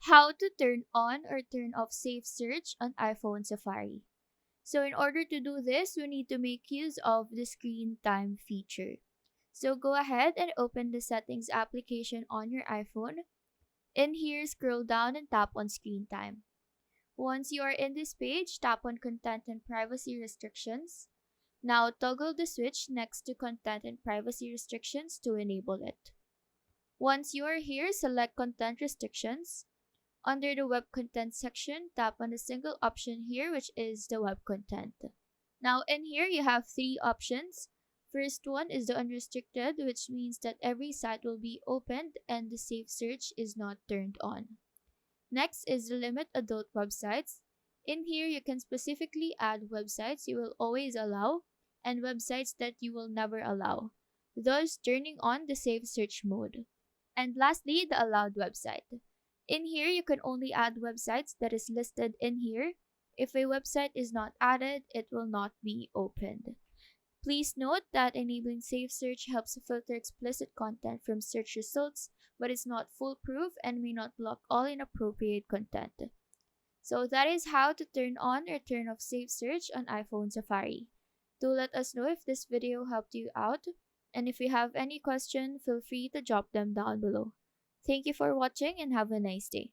How to turn on or turn off Safe Search on iPhone Safari. So in order to do this, we need to make use of the screen time feature. So go ahead and open the settings application on your iPhone. In here, scroll down and tap on screen time. Once you are in this page, tap on content and privacy restrictions. Now toggle the switch next to content and privacy restrictions to enable it. Once you are here, select content restrictions. Under the web content section, tap on the single option here, which is the web content. Now in here, you have three options. First one is the unrestricted, which means that every site will be opened and the safe search is not turned on. Next is the limit adult websites. In here, you can specifically add websites you will always allow and websites that you will never allow, thus turning on the safe search mode. And lastly, the allowed website. In here, you can only add websites that is listed in here. If a website is not added, it will not be opened. Please note that enabling Safe Search helps filter explicit content from search results, but is not foolproof and may not block all inappropriate content. So that is how to turn on or turn off Safe Search on iPhone Safari. Do let us know if this video helped you out, and if you have any question, feel free to drop them down below. Thank you for watching and have a nice day.